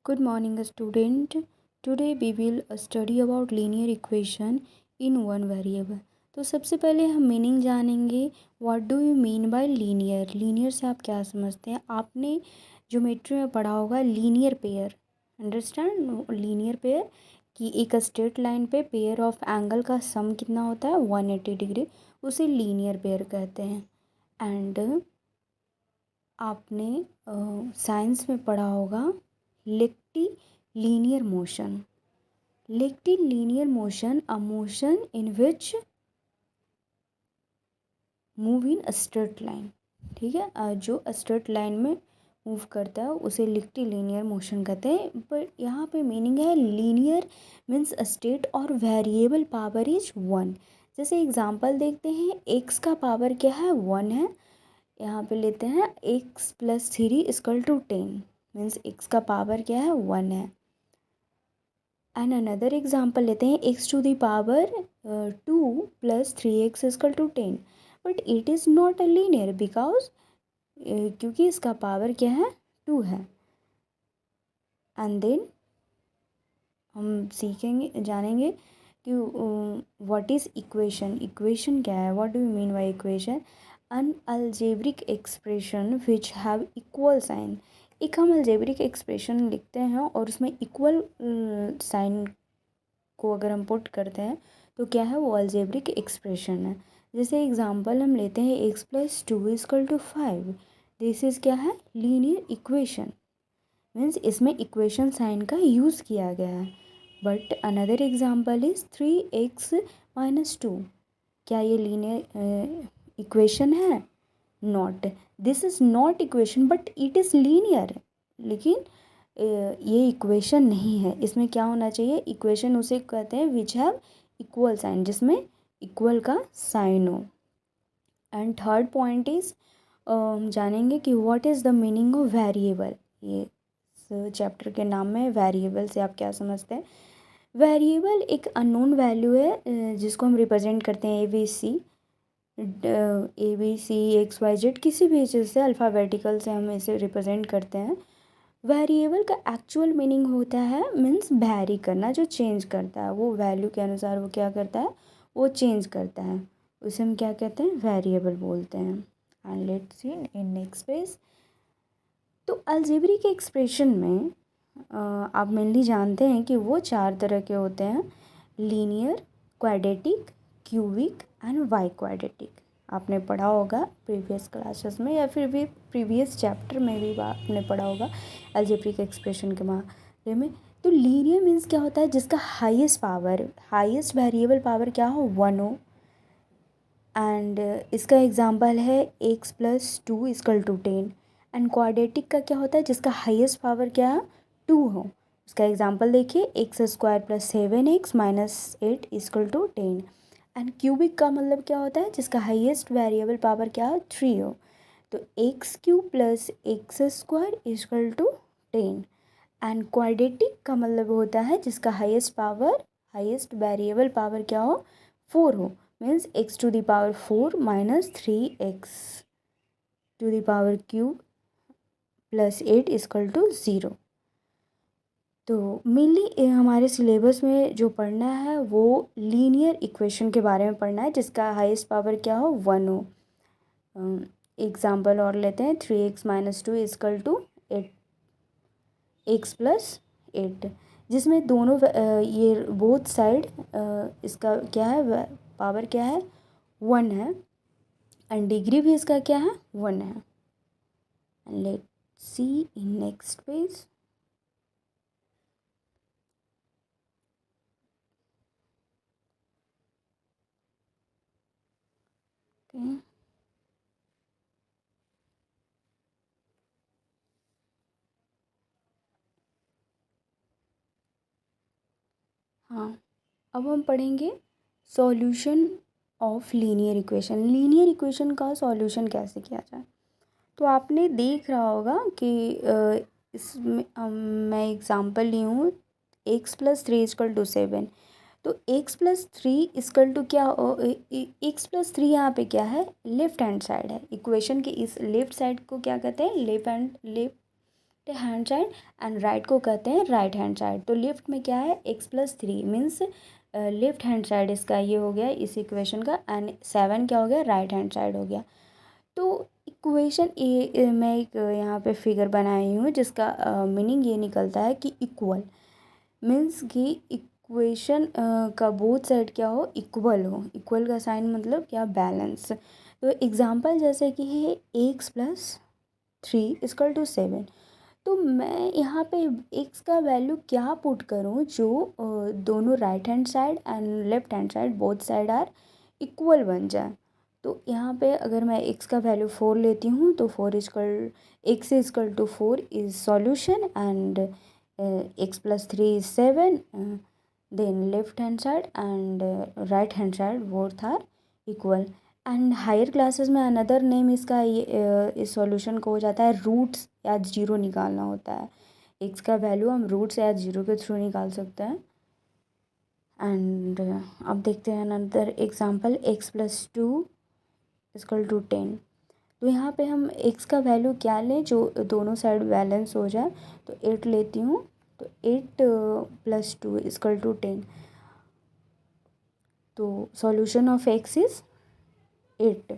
Good morning, student. Today we will study about linear equation in one variable. तो सबसे पहले हम meaning जानेंगे. What do you mean bye linear. Linear से आप क्या समझते हैं. आपने ज्योमेट्री में पढ़ा होगा linear pair. Understand linear pair कि एक स्ट्रेट लाइन पे पेयर ऑफ एंगल का सम कितना होता है 180 डिग्री. उसे लीनियर पेयर कहते हैं. एंड आपने साइंस में पढ़ा होगा rectilinear motion. Rectilinear motion, a motion in which move in a straight line. ठीक है, जो स्ट्रेट लाइन में मूव करता है उसे rectilinear मोशन कहते हैं. पर यहाँ पे मीनिंग है लीनियर मीन्स स्टेट और वेरिएबल पावर इज 1. जैसे एग्जांपल देखते हैं. x का पावर क्या है 1 है. यहाँ पे लेते हैं x + 3 = 10 मीन्स x का पावर क्या है 1 है. एंड अनदर एग्जाम्पल लेते हैं x⁴ 2 + 3x = 10. But it is not a linear because क्योंकि इसका पावर क्या है 2 है. एंड देन हम सीखेंगे जानेंगे कि व्हाट इज़ इक्वेशन. इक्वेशन क्या है. What do you mean by equation. An algebraic expression which have equal sign. एक हम अलजेब्रिक एक्सप्रेशन लिखते हैं और उसमें इक्वल साइन को अगर हम पुट करते हैं तो क्या है वो अलजेब्रिक एक्सप्रेशन है. जैसे एग्जांपल हम लेते हैं x + 2 = 5. दिस इज़ क्या है लीनियर इक्वेशन मीन्स इसमें इक्वेशन साइन का यूज़ किया गया है. But another example is 3x - 2. क्या ये लीनियर इक्वेशन है. Not. This is not equation but it is linear. लेकिन ये इक्वेशन नहीं है. इसमें क्या होना चाहिए इक्वेशन उसे कहते हैं विच हैव इक्वल साइन जिसमें इक्वल का साइन हो. एंड थर्ड पॉइंट इज़ हम जानेंगे कि what is the meaning of variable. ये चैप्टर के नाम में वेरिएबल से आप क्या समझते हैं. वेरिएबल एक अननोन वैल्यू है जिसको हम रिप्रेजेंट करते हैं ABC XYZ किसी भी चीज़ से अल्फ़ाबेटिकल से हम इसे रिप्रेजेंट करते हैं. वेरिएबल का एक्चुअल मीनिंग होता है मीन्स वैरी करना, जो चेंज करता है. वो वैल्यू के अनुसार वो क्या करता है वो चेंज करता है. उसे हम क्या कहते हैं वेरिएबल बोलते हैं. And let's see in next page. तो अलजेब्रिक एक्सप्रेशन में आप मेनली जानते हैं कि वो 4 तरह के होते हैं. Linear, quadratic, cubic and biquadratic. आपने पढ़ा होगा प्रीवियस क्लासेस में या फिर भी प्रीवियस चैप्टर में भी आपने पढ़ा होगा अलजेब्रिक एक्सप्रेशन के बारे में. तो लीनियर मीन्स क्या होता है जिसका हाईएस्ट वेरिएबल पावर क्या हो 1 हो. एंड इसका एग्जांपल है x + 2 = 10. एंड क्वाड्रेटिक का क्या होता है जिसका हाईएस्ट पावर क्या है 2 हो. उसका एग्जांपल देखिए x² + 7x - 8 = 10. एंड क्यूबिक का मतलब क्या होता है जिसका हाईएस्ट वेरिएबल पावर क्या है 3 हो. तो x³ + x² = 10. एंड क्वाड्रेटिक का मतलब होता है जिसका हाईएस्ट वेरिएबल पावर क्या हो 4 हो. Means x⁴ - 3x³ + 8 = 0. तो मेनली हमारे सिलेबस में जो पढ़ना है वो लीनियर इक्वेशन के बारे में पढ़ना है जिसका हाईएस्ट पावर क्या हो 1 हो. एग्जांपल और लेते हैं 3x - 2 = 8 x + 8 जिसमें दोनों ये बोथ साइड इसका क्या है पावर क्या है 1 है. एंड डिग्री भी इसका क्या है 1 है. Let's see in next page. Okay. हाँ, अब हम पढ़ेंगे solution of linear equation. Linear equation का सॉल्यूशन कैसे किया जाए. तो आपने देख रहा होगा कि इसमें मैं एग्जांपल ली हूँ x + 3 = 7. तो x + 3 = क्या x + 3 यहाँ पे क्या है लेफ्ट हैंड साइड है. इक्वेशन के इस लेफ्ट साइड को क्या कहते हैं left hand side and right को कहते हैं राइट हैंड साइड। तो लेफ्ट में क्या है, x+3 means left hand side इसका ये हो गया इस इक्वेशन का, एंड 7 क्या हो गया, राइट हैंड साइड हो गया। तो इक्वेशन ए मैं एक यहाँ पे फिगर बनाई हूँ जिसका मीनिंग ये निकलता है कि इक्वल मीन्स कि इक्वेशन का बोथ साइड क्या हो, इक्वल हो। इक्वल का साइन मतलब क्या, बैलेंस। तो एग्जांपल जैसे कि है x+3 = 7। तो मैं यहाँ पे x का वैल्यू क्या पुट करूँ जो दोनों right hand side and left hand side both side are equal बन जाए। तो यहाँ पे अगर मैं x का वैल्यू 4 लेती हूँ तो x=4 is solution and x+3 is 7, then left hand side and right hand side both are equal। And higher classes में अनदर नेम इसका इस सॉल्यूशन को हो जाता है रूट्स या जीरो निकालना होता है। एक्स का वैल्यू हम रूट्स या जीरो के थ्रू निकाल सकते हैं। एंड अब देखते हैं अनदर एग्जांपल, x+2 = 10। तो यहाँ पे हम x का वैल्यू क्या लें जो दोनों साइड बैलेंस हो जाए। तो 8 लेती हूँ, तो 8+2 = 10। तो सॉल्यूशन ऑफ x इज़ 8।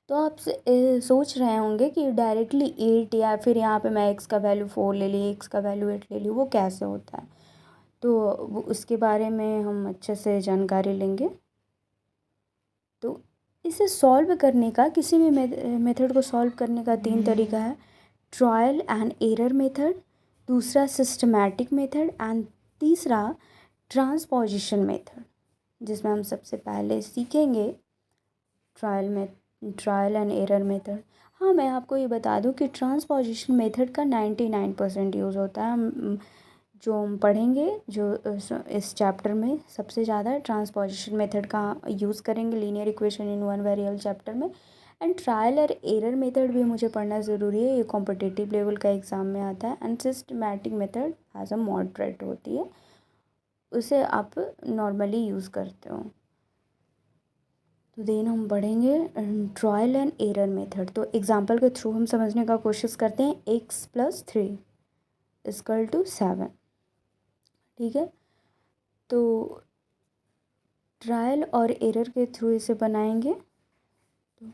तो आप सोच रहे होंगे कि डायरेक्टली 8 या फिर यहाँ पे मैं x का वैल्यू 4 ले ली, x का वैल्यू 8 ले ली, वो कैसे होता है। तो उसके बारे में हम अच्छे से जानकारी लेंगे। तो इसे सॉल्व करने का, किसी भी मेथड को सॉल्व करने का 3 तरीका है, ट्रायल एंड एरर मेथड, दूसरा सिस्टमैटिक मेथड एंड तीसरा ट्रांसपोजिशन मेथड, जिसमें हम सबसे पहले सीखेंगे ट्रायल एंड एरर मेथड। हाँ, मैं आपको ये बता दूं कि ट्रांसपोजिशन मेथड का 99% यूज़ होता है। जो हम पढ़ेंगे जो इस चैप्टर में सबसे ज़्यादा ट्रांसपोजिशन मेथड का यूज़ करेंगे linear equation in one variable chapter में। एंड ट्रायल और एरर मेथड भी मुझे पढ़ना ज़रूरी है, ये कॉम्पिटिटिव लेवल का एग्ज़ाम में आता है। And systematic method as a moderate होती है, उसे आप नॉर्मली यूज़ करते हो। तो देन हम पढ़ेंगे ट्रायल एंड एरर मेथड। तो एग्जांपल के थ्रू हम समझने का कोशिश करते हैं। x+3 = 7, ठीक है। तो ट्रायल और एरर के थ्रू इसे बनाएंगे। तो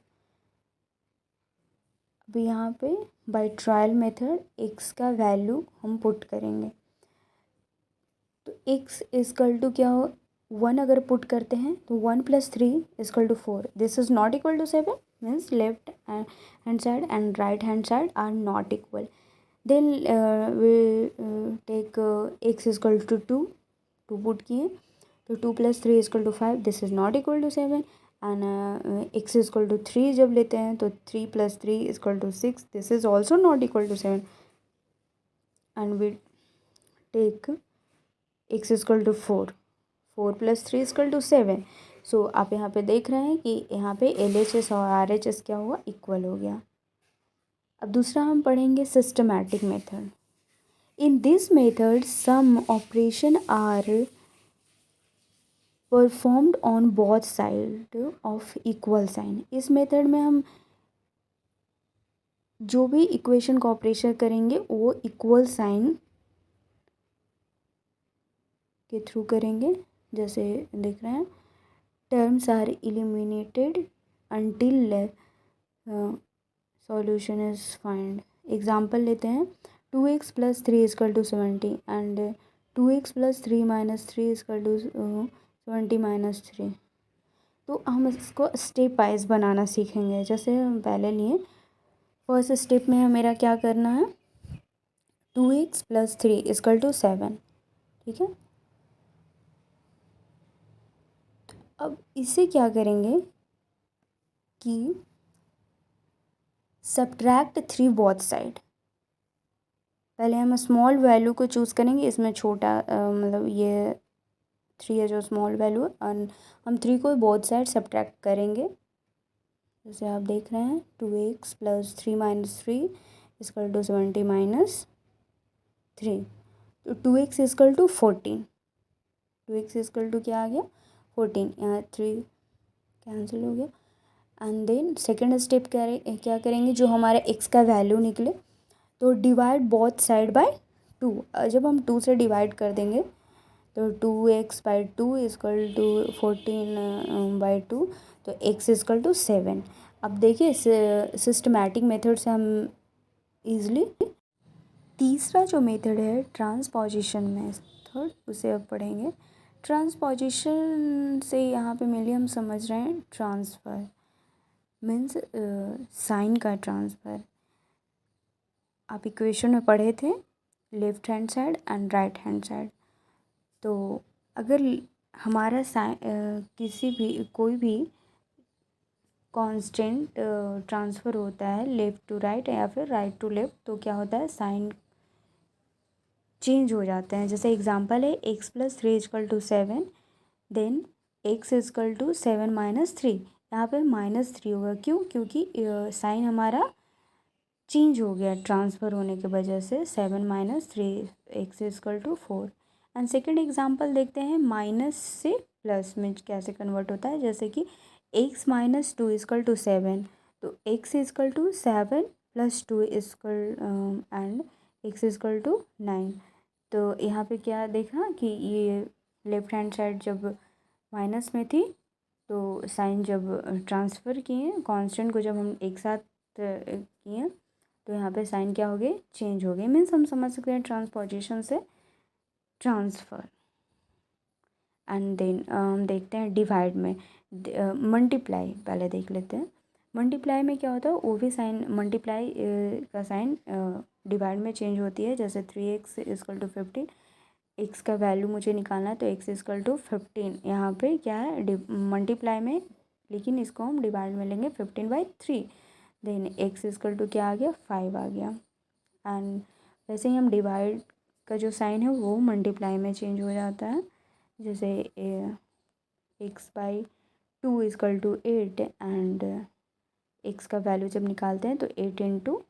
अभी यहाँ पे बाय ट्रायल मेथड x का वैल्यू हम पुट करेंगे। तो x क्या हो, 1 अगर पुट करते हैं तो 1+3 = 4। This is not equal to 7 means left hand side and right hand side are not equal. Then we take x=2 put किए, तो 2+3 = 5। This is not equal to 7। And x=3 जब लेते हैं तो 3+3 = 6। This is also not equal to 7। And we take x=4, 4+3 = 7। So आप यहाँ पे देख रहे हैं कि यहाँ पे LHS और RHS क्या हुआ, इक्वल हो गया। अब दूसरा हम पढ़ेंगे systematic method. In this method some operation are performed on both side of equal sign. इस मेथड में हम जो भी इक्वेशन का ऑपरेशन करेंगे वो इक्वल साइन के थ्रू करेंगे। जैसे देख रहे हैं, terms are eliminated until solution is find. Example लेते हैं, 2x + 3 = 70 एंड 2x + 3 - 3 = 70 - 3। तो हम इसको स्टेप वाइज बनाना सीखेंगे। जैसे हम पहले लिए, फर्स्ट स्टेप में मेरा क्या करना है, 2x + 3 = 7, ठीक है। अब इसे क्या करेंगे कि सब्ट्रैक्ट 3 बोथ साइड। पहले हम स्मॉल वैल्यू को चूज़ करेंगे, इसमें छोटा मतलब ये 3 है जो स्मॉल वैल्यू है, और हम 3 को बोथ साइड सब्ट्रैक्ट करेंगे। जैसे आप देख रहे हैं, 2x + 3 - 3 = 70 - 3। तो 2x = 14, 2x क्या आ गया, 14। यहाँ 3 कैंसिल हो गया। एंड देन सेकेंड स्टेप क्या करेंगे, जो हमारा x का वैल्यू निकले, तो डिवाइड बोथ साइड बाय 2। जब हम 2 से डिवाइड कर देंगे तो 2x/2 इक्वल टू 14/2, तो x इक्वल टू 7। अब देखिए सिस्टमैटिक मेथड से हम इजली। तीसरा जो मेथड है ट्रांसपोजिशन मेथड, उसे अब पढ़ेंगे। ट्रांसपोजिशन से यहाँ पे मेनली हम समझ रहे हैं ट्रांसफ़र मीन्स साइन का ट्रांसफ़र। आप इक्वेशन में पढ़े थे left hand side and right hand side. तो अगर हमारा किसी भी कोई भी कांस्टेंट ट्रांसफ़र होता है लेफ़्ट टू राइट या फिर राइट टू लेफ़्ट, तो क्या होता है साइन चेंज हो जाते हैं। जैसे एग्जांपल है x+3=7, देन x=7 - 3। यहाँ पे -3 होगा, क्यों? क्योंकि साइन हमारा चेंज हो गया ट्रांसफ़र होने की वजह से। 7 - 3 x=4। एंड सेकेंड एग्जांपल देखते हैं माइनस से प्लस में कैसे कन्वर्ट होता है। जैसे कि x - 2 = 7, तो x=7 + 2 एंड x=9। तो यहाँ पे क्या देखा कि ये लेफ़्ट हैंड साइड जब माइनस में थी, तो साइन जब ट्रांसफ़र किए कांस्टेंट को, जब हम एक साथ किए, तो यहाँ पे साइन क्या हो गए? चेंज हो गए। मीन्स हम समझ सकते हैं ट्रांसपोजिशन से ट्रांसफ़र। एंड देन हम देखते हैं डिवाइड में मल्टीप्लाई पहले देख लेते हैं। मल्टीप्लाई में क्या होता है? वो भी साइन मल्टीप्लाई का साइन डिवाइड में चेंज होती है। जैसे 3x = 15, x का वैल्यू मुझे निकालना है, तो x = 15। यहाँ पे क्या है मल्टीप्लाई में, लेकिन इसको हम डिवाइड में लेंगे 15/3। देन x = क्या आ गया? 5 आ गया। एंड वैसे ही हम डिवाइड का जो साइन है वो मल्टीप्लाई में चेंज हो जाता है। जैसे x/2 = 8 एंड x का वैल्यू जब निकालते हैं तो 8 ×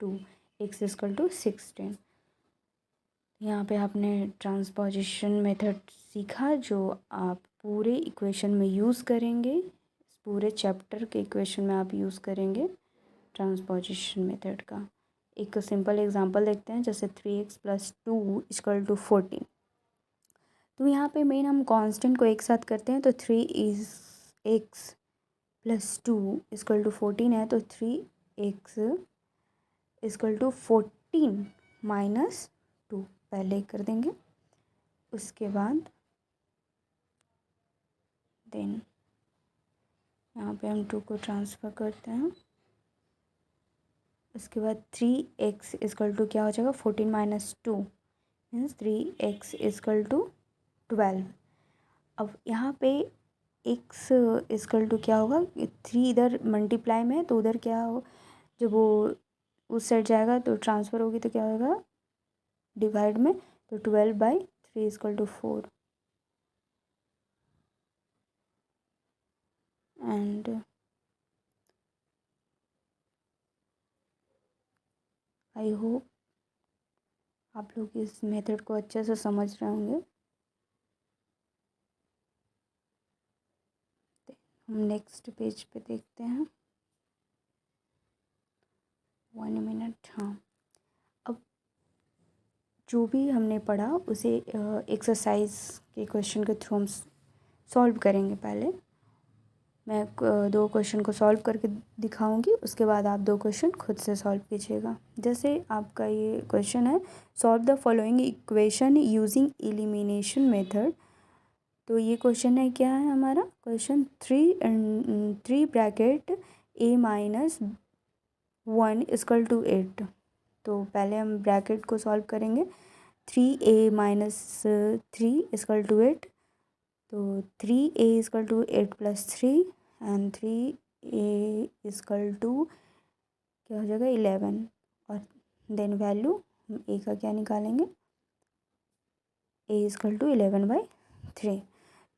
2 x = 16। यहाँ पे आपने ट्रांसपोजिशन मेथड सीखा, जो आप पूरे इक्वेशन में यूज़ करेंगे। पूरे चैप्टर के इक्वेशन में आप यूज़ करेंगे ट्रांसपोजिशन मेथड का। एक सिंपल एग्जांपल देखते हैं। जैसे 3x + 2 = 14। तो यहाँ पे मेन हम कांस्टेंट को एक साथ करते हैं, तो 3x + 2 = 14 है, तो 3x = 14 - 2 पहले कर देंगे। उसके बाद देन यहाँ पे हम 2 को ट्रांसफ़र करते हैं। उसके बाद 3x = क्या हो जाएगा? 14 - 2 मीन्स 3x = 12। अब यहाँ पे x = क्या होगा? 3 इधर मल्टीप्लाई में है, तो उधर क्या हो, जब वो उस साइड जाएगा तो ट्रांसफ़र होगी, तो क्या होगा डिवाइड में, तो 12/3 = 4। एंड आई होप आप लोग इस मेथड को अच्छे से समझ रहे होंगे। हम नेक्स्ट पेज पे देखते हैं। 1 मिनट। हाँ, अब जो भी हमने पढ़ा उसे एक्सरसाइज के क्वेश्चन के थ्रू हम सॉल्व करेंगे। पहले मैं 2 क्वेश्चन को सॉल्व करके दिखाऊंगी, उसके बाद आप 2 क्वेश्चन खुद से सॉल्व कीजिएगा। जैसे आपका ये क्वेश्चन है, solve the following equation using elimination method. तो ये क्वेश्चन है, क्या है हमारा क्वेश्चन? 3 bracket a - 1 = 8। तो पहले हम ब्रैकेट को सॉल्व करेंगे। 3a - 3 = 8, तो 3a = 8 + 3 एंड 3a = क्या हो जाएगा? 11। और देन वैल्यू हम a का क्या निकालेंगे? a = 11/3।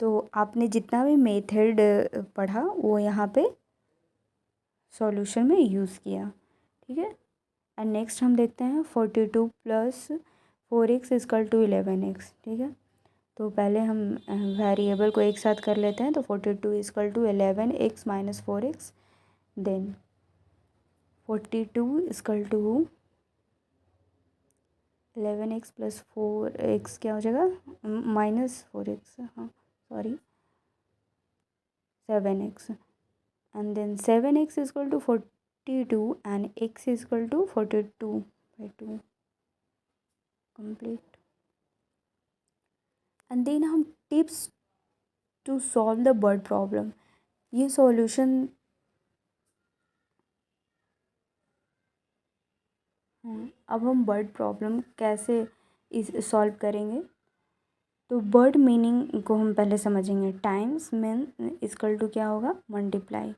तो आपने जितना भी मेथड पढ़ा वो यहाँ पे सॉल्यूशन में यूज़ किया, ठीक है। एंड नेक्स्ट हम देखते हैं 42 + 4x = 11x, ठीक है। तो पहले हम वेरिएबल को एक साथ कर लेते हैं। तो 42 = 11x - 4x, then 42 = 11x plus 4x क्या हो जाएगा, -4x, हाँ sorry 7x, and then 7x is equal to 42 and x is equal to 42 by 2 complete. and then हम tips to solve the word problem, ये सॉल्यूशन अब हम word problem कैसे इस सॉल्व करेंगे। तो वर्ड मीनिंग को हम पहले समझेंगे। टाइम्स मीन इक्वल टू क्या होगा, मल्टीप्लाई।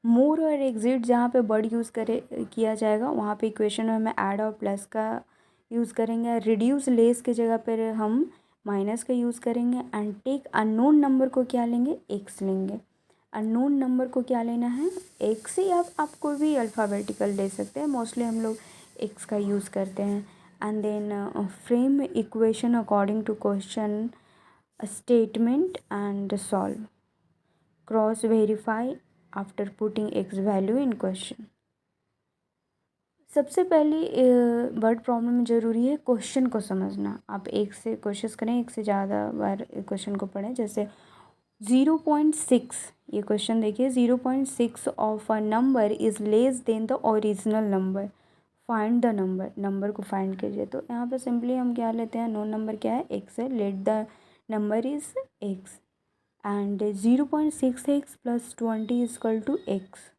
मोर और एग्जिट जहाँ पे वर्ड यूज़ करे किया जाएगा वहाँ पे इक्वेशन में हमें ऐड और प्लस का यूज़ करेंगे। रिड्यूस लेस के जगह पर हम माइनस का यूज़ करेंगे। एंड टेक अननोन नंबर को क्या लेंगे, एक्स लेंगे। अननोन नंबर को क्या लेना है, एक्स ही। आप कोई भी अल्फ़ाबेटिकल ले सकते हैं, मोस्टली हम लोग एक्स का यूज़ करते हैं। and then frame equation according to question statement and solve. Cross verify after putting x value in question. सबसे पहले वर्ड प्रॉब्लम में ज़रूरी है क्वेश्चन को समझना। आप एक से कोशिश करें, एक से ज़्यादा बार क्वेश्चन को पढ़ें। जैसे 0.6, ये क्वेश्चन देखिए, 0.6 of a number is less than the original number, find the number. Number को फाइंड कीजिए। तो यहाँ पे सिंपली हम क्या लेते हैं, नोन नंबर क्या है, एक्स है, let the number is X. And 0.6x plus 20 equal to X,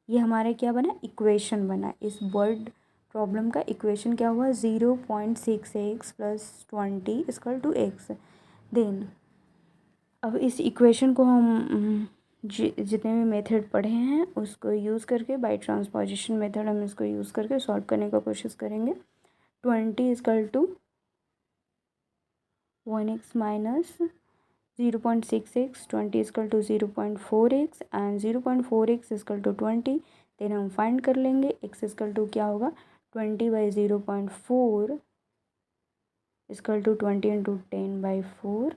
ये हमारा क्या बना, इक्वेशन बना। इस वर्ड प्रॉब्लम का इक्वेशन क्या हुआ, 0.6x plus 20 equal to X. Then अब इस इक्वेशन को हम जितने भी मेथड पढ़े हैं उसको यूज़ करके, बाय ट्रांसपोजिशन मेथड हम इसको यूज़ करके सॉल्व करने का कोशिश करेंगे। 20 equal to 1x minus 0.6x, 20 equal to 0.4x and 0.4x equal to 20। Then हम फाइंड कर लेंगे x इजकल टू क्या होगा, 20 by 0.4 equal to 20 into 10 by 4।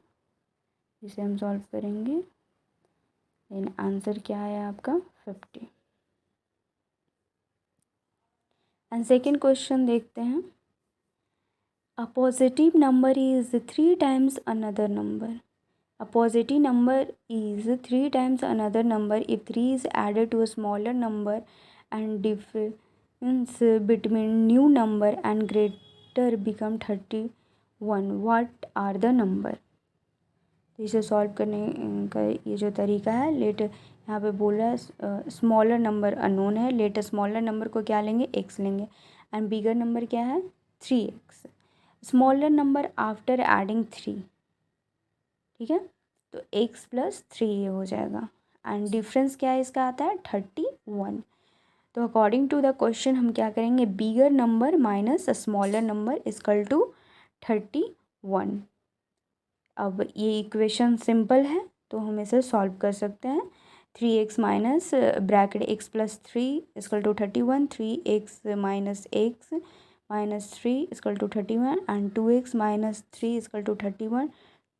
इसे हम सॉल्व करेंगे। देन आंसर क्या है आपका 50। एंड सेकेंड क्वेश्चन देखते हैं। A positive number is 3 times another number. A positive number is 3 times another number if 3 is added to a smaller number and difference between new number and greater become 31. What are the number? इसे solve करने का ये जो तरीका है, late यहाँ पे बोल रहा है स्मॉलर नंबर अननोन है, लेट स्मॉलर नंबर को क्या लेंगे, एक्स लेंगे। एंड बिगर नंबर क्या है, 3x। Smaller number after adding 3, ठीक है, तो x प्लस 3 ये हो जाएगा। एंड डिफरेंस क्या है इसका आता है 31। तो अकॉर्डिंग टू द क्वेश्चन हम क्या करेंगे, bigger number minus smaller number equal to 31। अब ये इक्वेशन सिंपल है तो हम इसे सॉल्व कर सकते हैं। 3x minus bracket x plus 3 equal to 31, 3x minus x minus 3 equal to 31 and 2x minus 3 equal to 31,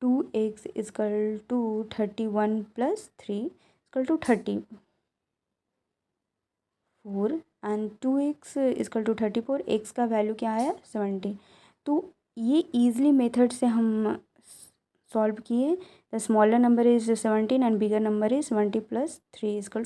2x equal to 31 plus 3 equal to 34 and 2x equal to 34, x का value क्या है 70। तो ये easily method से हम solve किए। The smaller number is 17 and bigger number is 70 plus 3 is equal